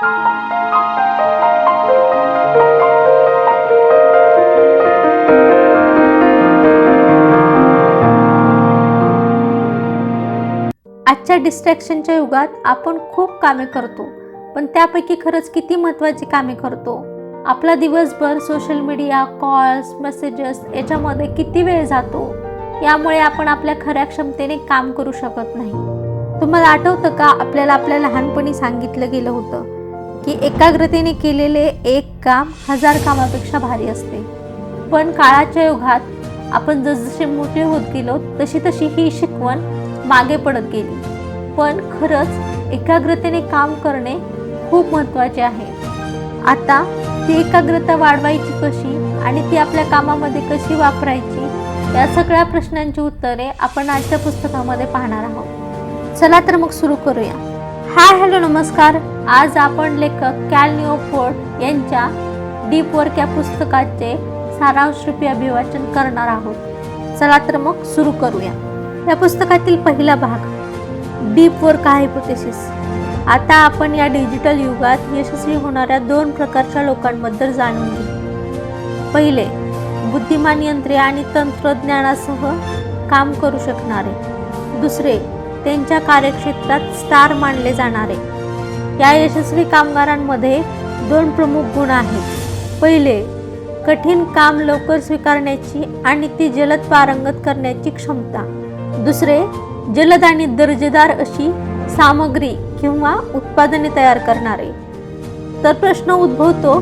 आजच्या डिस्ट्रॅक्शनच्या युगात आपण खूप कामे करतो, पण त्यापैकी खरंच किती महत्त्वाची कामे करतो? आपला दिवसभर सोशल मीडिया, कॉल्स, मेसेजेस याच्यामध्ये किती वेळ जातो? यामुळे आपण आपल्या खऱ्या क्षमतेने काम करू शकत नाही. तुम्हाला आठवतं का, आपल्याला आपल्या लहानपणी सांगितलं गेलं होतं की एकाग्रतेने केलेले एक काम 1000 कामापेक्षा भारी असते. पण काळाच्या युगात आपण जसजसे मोठे होत गेलो तशी तशी ही शिकवण मागे पडत गेली. पण खरंच एकाग्रतेने काम करणे खूप महत्त्वाचे आहे. आता ती एकाग्रता वाढवायची कशी आणि ती आपल्या कामामध्ये कशी वापरायची, या सगळ्या प्रश्नांची उत्तरे आपण आजच्या पुस्तकामध्ये पाहणार आहोत. चला तर मग सुरू करूया. हाय, हॅलो, नमस्कार. आज आपण लेखक कॅल न्यूपोर्ट यांच्या डीप वर्क या पुस्तकाचे सारांशरूपी अभिवाचन करणार आहोत. चला तर मग सुरू करूया. या पुस्तकातील पहिला भाग, डीप वर्क हायपोथेसिस. आता आपण या डिजिटल युगात यशस्वी होणाऱ्या 2 प्रकारच्या लोकांबद्दल जाणून घेऊ. पहिले, बुद्धिमान यंत्रे आणि तंत्रज्ञानासह काम करू शकणारे. दुसरे, त्यांच्या कार्यक्षेत्रात स्टार मानले जाणारे. या यशस्वी कामगारांमध्ये 2 प्रमुख गुण आहेत. पहिले, कठीण काम लवकर स्वीकारण्याची आणि ती जलद पारंगत करण्याची क्षमता. दुसरे, जलद आणि दर्जेदार अशी सामग्री किंवा उत्पादने तयार करणारे. तर प्रश्न उद्भवतो,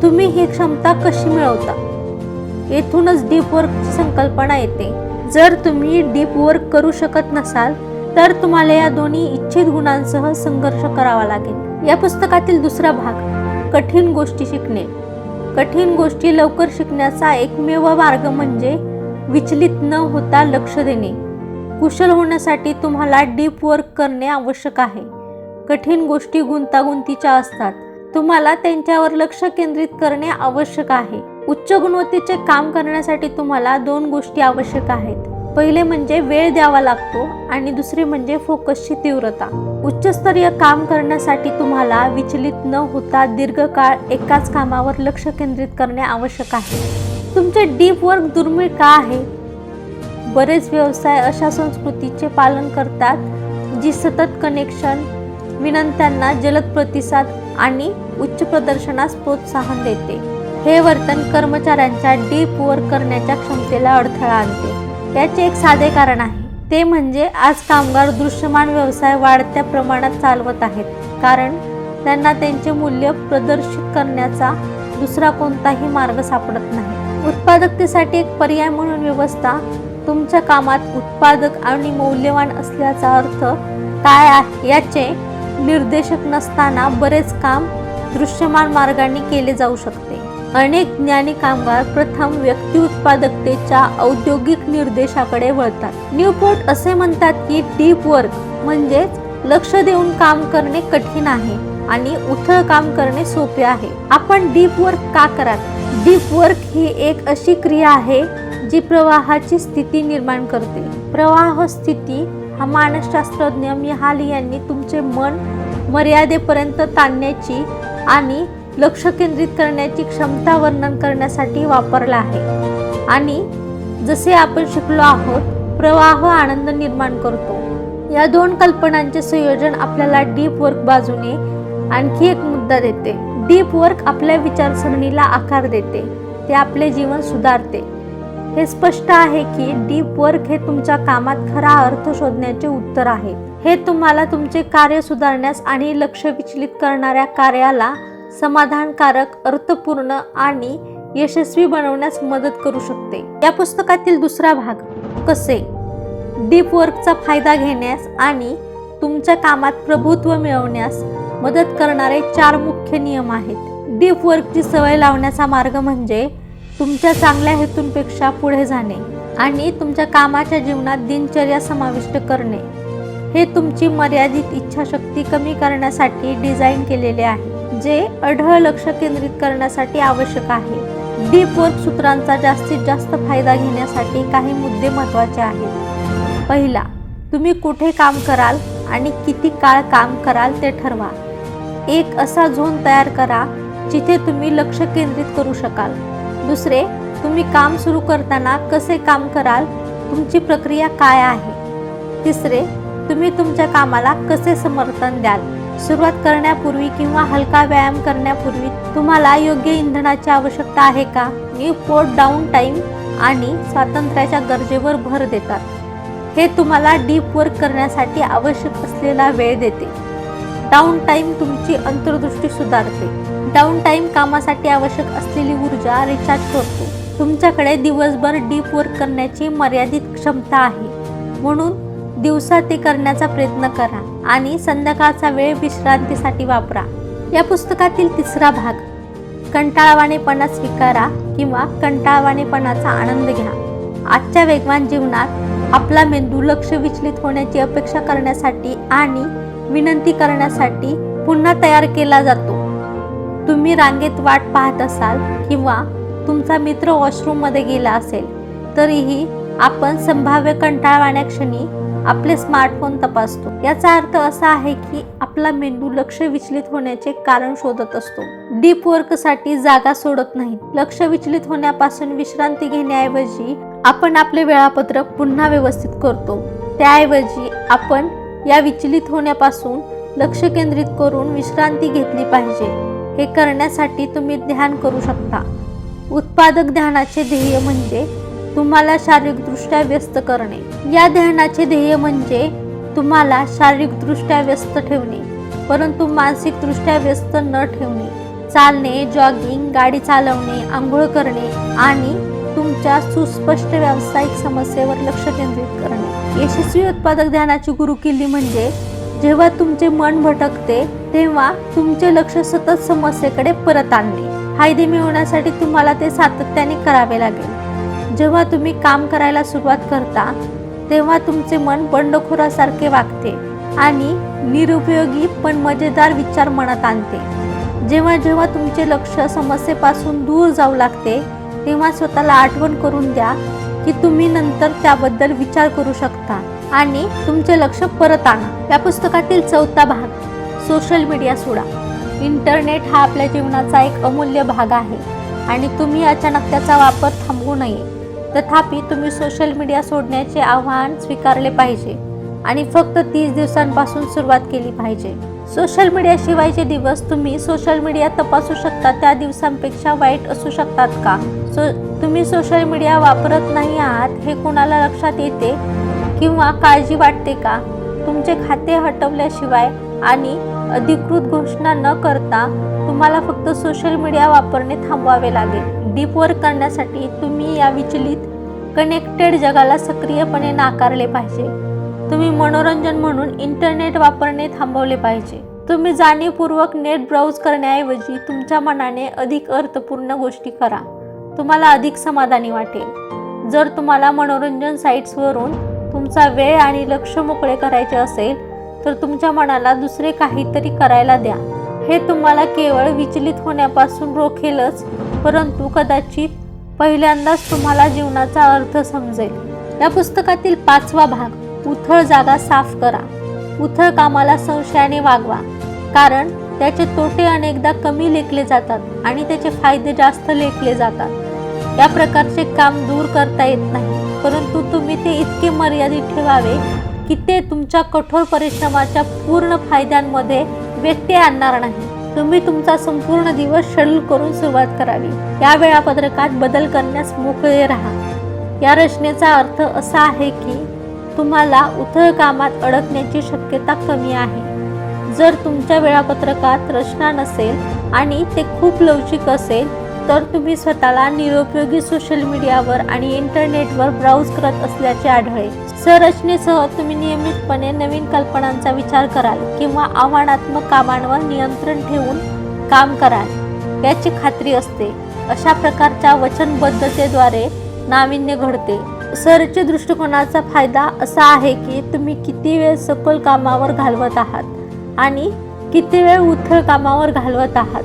तुम्ही ही क्षमता कशी मिळवता? येथूनच डीप वर्कची संकल्पना येते. जर तुम्ही डीप वर्क करू शकत नसाल तर तुम्हाला या दोन्ही इच्छित गुणांसह संघर्ष करावा लागेल. या पुस्तकातील दुसरा भाग, कठीण गोष्टी शिकणे. कठीण गोष्टी लवकर शिकण्याचा एकमेव मार्ग म्हणजे विचलित न होता लक्ष देणे. कुशल होण्यासाठी तुम्हाला डीप वर्क करणे आवश्यक आहे. कठीण गोष्टी गुंतागुंतीच्या असतात. तुम्हाला त्यांच्यावर लक्ष केंद्रित करणे आवश्यक आहे. उच्च गुणवत्तेचे काम करण्यासाठी तुम्हाला 2 गोष्टी आवश्यक आहेत. पहिले म्हणजे वेळ द्यावा लागतो आणि दुसरे म्हणजे फोकसची तीव्रता. उच्चस्तरीय काम करण्यासाठी तुम्हाला विचलित न होता दीर्घकाळ एकाच कामावर लक्ष केंद्रित करणे आवश्यक आहे. तुमचे डीप वर्क दुर्मिळ का आहे? बरेच व्यवसाय अशा संस्कृतीचे पालन करतात जी सतत कनेक्शन, विनंत्यांना जलद प्रतिसाद आणि उच्च प्रदर्शनास प्रोत्साहन देते. हे वर्तन कर्मचाऱ्यांच्या डीप वर्क करण्याच्या क्षमतेला अडथळा आणते. याचे एक साधे कारण आहे, ते म्हणजे आज कामगार दृश्यमान व्यवसाय वाढत्या प्रमाणात चालवत आहेत, कारण त्यांना त्यांचे मूल्य प्रदर्शित करण्याचा दुसरा कोणताही मार्ग सापडत नाही. उत्पादकतेसाठी एक पर्याय म्हणून व्यवस्था तुमच्या कामात उत्पादक आणि मौल्यवान असल्याचा अर्थ काय आहे याचे निर्देशक नसताना बरेच काम दृश्यमान मार्गाने केले जाऊ शकते. अनेक ज्ञानी कामगार प्रथम व्यक्ती उत्पादकतेच्या औद्योगिक निर्देशाकडे वळतात. न्यूपोर्ट असे म्हणतात की डीप वर्क म्हणजेच लक्ष देऊन काम करणे कठीण आहे आणि उथळ काम करणे सोपे आहे. आपण डीप वर्क का कराल? डीप वर्क ही एक अशी क्रिया आहे जी प्रवाहाची स्थिती निर्माण करते. प्रवाह स्थिती हा मानसशास्त्रज्ञ मिहाली यांनी तुमचे मन मर्यादेपर्यंत ताणण्याची आणि लक्ष केंद्रित करण्याची क्षमता वर्णन करण्यासाठी वापरला आहे. आणि जसे आपण शिकलो आहोत, प्रवाह आनंद निर्माण करतो. या 2 कल्पनांचे संयोजन आपल्याला डीप वर्क बाजूने आणखी एक मुद्दा देते. डीप वर्क आपल्या विचारसरणीला आकार देते, ते आपले जीवन सुधारते. हे स्पष्ट आहे की डीप वर्क हे तुमच्या कामात खरा अर्थ शोधण्याचे उत्तर आहे. हे तुम्हाला तुमचे कार्य सुधारण्यास आणि लक्ष विचलित करणाऱ्या कार्याला समाधानकारक, अर्थपूर्ण आणि यशस्वी बनवण्यास मदत करू शकते. या पुस्तकातील दुसरा भाग, कसे. डीप वर्कचा फायदा घेण्यास आणि तुमच्या कामात प्रभुत्व मिळवण्यास मदत करणारे 4 मुख्य नियम आहेत. डीप वर्कची सवय लावण्याचा मार्ग म्हणजे तुमच्या चांगल्या हेतूंपेक्षा पुढे जाणे आणि तुमच्या कामाच्या जीवनात दिनचर्या समाविष्ट करणे. हे तुमची मर्यादित इच्छाशक्ती कमी करण्यासाठी डिझाईन केलेले आहे, जे अढळ लक्ष केंद्रित करण्यासाठी आवश्यक आहे. डीप वर्क सूत्रांचा जास्तीत जास्त फायदा घेण्यासाठी काही मुद्दे महत्त्वाचे आहेत. पहिला, तुम्ही कुठे काम कराल आणि किती काळ काम कराल ते ठरवा. एक असा झोन तयार करा जिथे तुम्ही लक्ष केंद्रित करू शकाल. दुसरे, तुम्ही काम सुरू करताना कसे काम कराल, तुमची प्रक्रिया काय आहे. तिसरे, तुम्ही तुमच्या कामाला कसे समर्थन द्याल. सुरुवात करण्यापूर्वी किंवा हलका व्यायाम करण्यापूर्वी तुम्हाला योग्य इंधनाची आवश्यकता आहे का. पोट डाऊन टाईम आणि स्वातंत्र्याच्या गरजेवर भर देतात. हे तुम्हाला डीप वर्क करण्यासाठी आवश्यक असलेला वेळ देते. डाऊन टाईम तुमची अंतर्दृष्टी सुधारते. डाऊन टाईम कामासाठी आवश्यक असलेली ऊर्जा रिचार्ज करतो. तुमच्याकडे दिवसभर डीप वर्क करण्याची मर्यादित क्षमता आहे, म्हणून दिवसा ते करण्याचा प्रयत्न करा आणि संध्याकाळचा वेळ विश्रांतीसाठी वापरा. या पुस्तकातील तिसरा भाग, कंटाळवाणेपणा स्वीकारा किंवा कंटाळवाणेपणाचा आनंद घ्या. आजच्या वेगवान जीवनात आपला मेंदू लक्ष विचलित होण्याची अपेक्षा करण्यासाठी आणि विनंती करण्यासाठी पुन्हा तयार केला जातो. तुम्ही रांगेत वाट पाहत असाल किंवा तुमचा मित्र वॉशरूममध्ये गेला असेल, तरीही आपण संभाव्य कंटाळवाण्या क्षणी आपले स्मार्टफोन तपासतो. याचा अर्थ असा आहे की आपला मेंदू लक्ष विचलित होण्याचे कारण शोधत असतो. डीप वर्कसाठी जागा सोडत नाही. लक्ष विचलित होण्यापासून विश्रांती घेण्याऐवजी आपण आपले वेळापत्रक पुन्हा व्यवस्थित करतो. त्याऐवजी आपण या विचलित होण्यापासून लक्ष केंद्रित करून विश्रांती घेतली पाहिजे. हे करण्यासाठी तुम्ही ध्यान करू शकता. उत्पादक ध्यानाचे ध्येय म्हणजे तुम्हाला शारीरिकदृष्ट्या व्यस्त करणे. या ध्यानाचे ध्येय म्हणजे तुम्हाला शारीरिकदृष्ट्या व्यस्त ठेवणे, परंतु मानसिकदृष्ट्या व्यस्त न ठेवणे. चालणे, जॉगिंग, गाडी चालवणे, आंघोळ करणे आणि तुमच्या सुस्पष्ट व्यावसायिक समस्येवर लक्ष केंद्रित करणे. यशस्वी उत्पादक ध्यानाची गुरुकिल्ली म्हणजे जेव्हा तुमचे मन भटकते तेव्हा तुमचे लक्ष सतत समस्येकडे परत आणणे. फायदे मिळवण्यासाठी तुम्हाला ते सातत्याने करावे लागेल. जेव्हा तुम्ही काम करायला सुरुवात करता तेव्हा तुमचे मन बंडखोरासारखे वागते आणि निरुपयोगी पण मजेदार विचार मनात आणते. जेव्हा जेव्हा तुमचे लक्ष समस्येपासून दूर जाऊ लागते तेव्हा स्वतःला आठवण करून द्या की तुम्ही नंतर त्याबद्दल विचार करू शकता आणि तुमचे लक्ष परत आणा. या पुस्तकातील चौथा भाग, सोशल मीडिया सोडा. इंटरनेट हा आपल्या जीवनाचा एक अमूल्य भाग आहे आणि तुम्ही अचानक त्याचा वापर थांबवू नये. तथापि तुम्ही सोशल मीडिया सोडण्याचे आव्हान स्वीकारले पाहिजे आणि फक्त 30 दिवसांपासून सुरुवात केली पाहिजे. सोशल मीडिया शिवायचे दिवस तुम्ही सोशल मीडिया तपासू शकता त्या दिवसांपेक्षा वाईट असू शकतात का. तुम्ही सोशल मीडिया वापरत नाही आहात हे कुणाला लक्षात येते किंवा काळजी वाटते का. तुमचे खाते हटवल्याशिवाय आणि अधिकृत घोषणा न करता तुम्हाला फक्त सोशल मीडिया वापरणे थांबवावे लागेल. डीप वर्क करण्यासाठी तुम्ही या विचलित कनेक्टेड जगाला सक्रियपणे नाकारले पाहिजे. तुम्ही मनोरंजन म्हणून इंटरनेट वापरणे थांबवले पाहिजे. तुम्ही जाणीवपूर्वक नेट ब्राउज करण्याऐवजी तुमच्या मनाने अधिक अर्थपूर्ण गोष्टी करा. तुम्हाला अधिक समाधानी वाटेल. जर तुम्हाला मनोरंजन साईट्सवरून तुमचा वेळ आणि लक्ष मोकळे करायचे असेल तर तुमच्या मनाला दुसरे काहीतरी करायला द्या. हे तुम्हाला केवळ विचलित होण्यापासून रोखेलच, परंतु कदाचित पहिल्यांदाच तुम्हाला जीवनाचा अर्थ समजेल. या पुस्तकातील 5वा भाग, उथळ जागा साफ करा. उथळ कामाला संशयाने वागवा, कारण त्याचे तोटे अनेकदा कमी लेखले जातात आणि त्याचे फायदे जास्त लेखले जातात. या प्रकारचे काम दूर करता येत नाही, परंतु तुम्ही ते इतके मर्यादित ठेवावे की ते तुमच्या कठोर परिश्रमाच्या पूर्ण फायद्यांमध्ये व्यत्यय आणणार नाही. तुम्ही तुमचा संपूर्ण दिवस शेड्यूल करून सुरुवात करावी. या वेळापत्रकात बदल करण्यास मोकळे राहा. या रचनेचा अर्थ असा आहे की तुम्हाला उथळ कामात अडकण्याची शक्यता कमी आहे. जर तुमच्या वेळापत्रकात रचना नसेल आणि ते खूप लवचिक असेल तर तुम्ही स्वतःला निरुपयोगी सोशल मीडियावर आणि इंटरनेटवर ब्राउज करत असल्याचे आढळेल. संरचनेसह तुम्ही नियमितपणे नवीन कल्पनांचा विचार कराल किंवा आव्हानात्मक कामांवर नियंत्रण ठेवून काम कराल याची खात्री असते. अशा प्रकारच्या वचनबद्धतेद्वारे नाविन्य घडते. सरचे दृष्टिकोनाचा फायदा असा आहे की तुम्ही किती वेळ सखोल कामावर घालवत आहात आणि किती वेळ उथळ कामावर घालवत आहात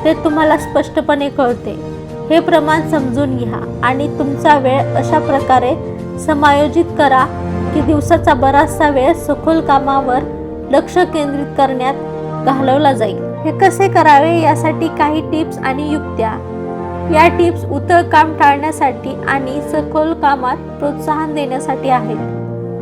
ते तुम्हाला स्पष्टपणे कळते. हे प्रमाण समजून घ्या आणि तुमचा वेळ अशा प्रकारे समायोजित करा की दिवसाचा बराचसा वेळ सखोल कामावर लक्ष केंद्रित करण्यात घालवला जाईल. हे कसे करावे यासाठी काही टिप्स आणि युक्त्या. या टिप्स उथळ काम टाळण्यासाठी आणि सखोल कामात प्रोत्साहन देण्यासाठी आहेत.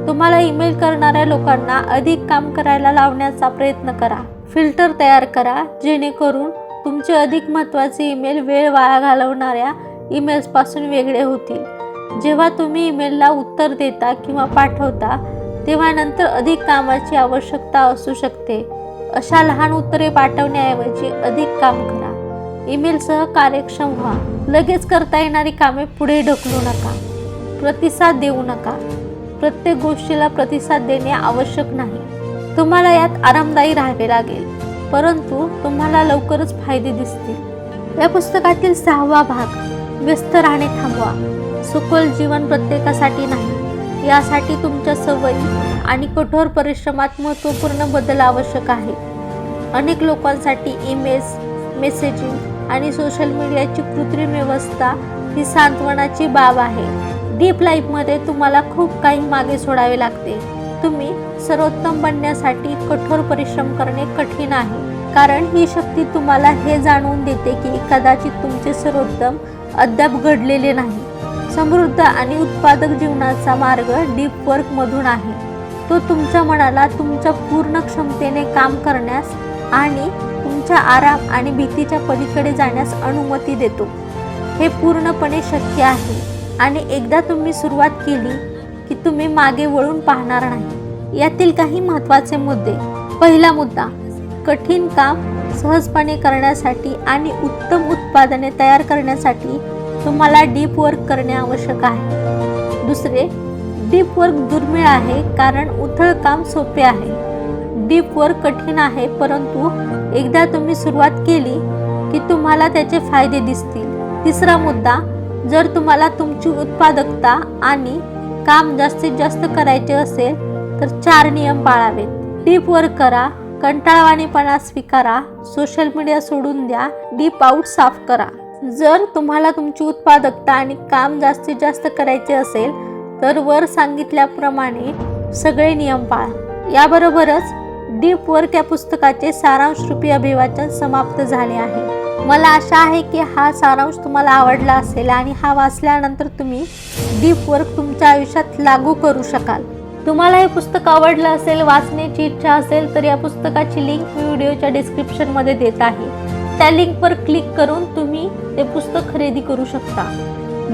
तुम्हाला ईमेल करणाऱ्या लोकांना अधिक काम करायला लावण्याचा प्रयत्न करा. फिल्टर तयार करा जेणेकरून तुमचे अधिक महत्त्वाचे ईमेल वेळ वाया घालवणाऱ्या ईमेल्सपासून वेगळे होतील. जेव्हा तुम्ही ईमेलला उत्तर देता किंवा पाठवता तेव्हा नंतर अधिक कामाची आवश्यकता असू शकते. अशा लहान उत्तरे पाठवण्याऐवजी अधिक काम करा. ईमेलसह कार्यक्षम व्हा. लगेच करता येणारी कामे पुढे ढकलू नका. प्रतिसाद देऊ नका. प्रत्येक गोष्टीला प्रतिसाद देणे आवश्यक नाही. तुम्हाला यात आरामदायी राहावे लागेल, परंतु तुम्हाला लवकरच फायदे दिसतील. या पुस्तकातील 6वा भाग, व्यस्त राहणे थांबवा. सखोल जीवन प्रत्येकासाठी नाही. यासाठी तुमच्या सवयी आणि कठोर परिश्रमात महत्त्वपूर्ण बदल आवश्यक आहे. अनेक लोकांसाठी ईमेल्स, मेसेजिंग आणि सोशल मीडियाची कृत्रिम व्यवस्था ही सांत्वनाची बाब आहे. डीप लाईफमध्ये तुम्हाला खूप काही मागे सोडावे लागते. तुम्ही सर्वोत्तम बनण्यासाठी कठोर परिश्रम करणे कठीण आहे, कारण ही शक्ती तुम्हाला हे जाणवून देते की कदाचित तुमचे सर्वोत्तम अद्याप घडलेले नाही. समृद्ध आणि उत्पादक जीवनाचा मार्ग डीप वर्कमधून आहे. तो तुमच्या मनाला तुमच्या पूर्ण क्षमतेने काम करण्यास आणि तुमच्या आराम आणि भीतीच्या पलीकडे जाण्यास अनुमती देतो. हे पूर्णपणे शक्य आहे आणि एकदा तुम्ही सुरुवात केली की तुम्ही मागे वळून पाहणार नाही. यातील काही महत्त्वाचे मुद्दे. पहिला मुद्दा, कठीण काम सहजपणे करण्यासाठी आणि उत्तम उत्पादने तयार करण्यासाठी तुम्हाला डीप वर्क करणे आवश्यक आहे. दुसरे, डीप वर्क दुर्मिळ आहे कारण उथळ काम सोपे आहे. डीप वर्क कठीण आहे, परंतु एकदा तुम्ही सुरुवात केली की तुम्हाला त्याचे फायदे दिसतील. तिसरा मुद्दा, जर तुम्हाला तुमची उत्पादकता आणि काम जास्तीत जास्त करायचे असेल तर 4 नियम पाळावेत. डीप वर्क करा, कंटाळवाणीपणा स्वीकारा, सोशल मीडिया सोडून द्या, डीप आउट साफ करा. जर तुम्हाला तुमची उत्पादकता आणि काम जास्तीत जास्त करायचे असेल तर वर सांगितल्याप्रमाणे सगळे नियम पाळा. याबरोबरच डीप वर्क या पुस्तकाचे सारांशरूपी अभिवाचन समाप्त झाले आहे. मला आशा आहे की हा सारांश तुम्हाला आवडला असेल आणि हा वाचल्यानंतर तुम्ही डीप वर्क तुमच्या आयुष्यात लागू करू शकाल. तुम्हाला हे पुस्तक आवडलं असेल, वाचण्याची इच्छा असेल तर या पुस्तकाची लिंक मी व्हिडिओच्या डिस्क्रिप्शनमध्ये देत आहे. त्या लिंकवर क्लिक करून तुम्ही ते पुस्तक खरेदी करू शकता.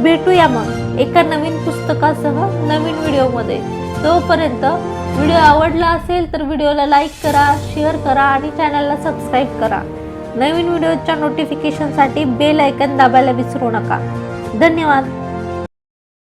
भेटूया मग एका नवीन पुस्तकासह नवीन व्हिडिओमध्ये. तोपर्यंत व्हिडिओ आवडला असेल तर व्हिडिओला लाईक करा, शेअर करा आणि चॅनलला सबस्क्राईब करा. नवीन व्हिडिओच्या नोटिफिकेशनसाठी बेल आयकॉन दाबायला विसरू नका. धन्यवाद.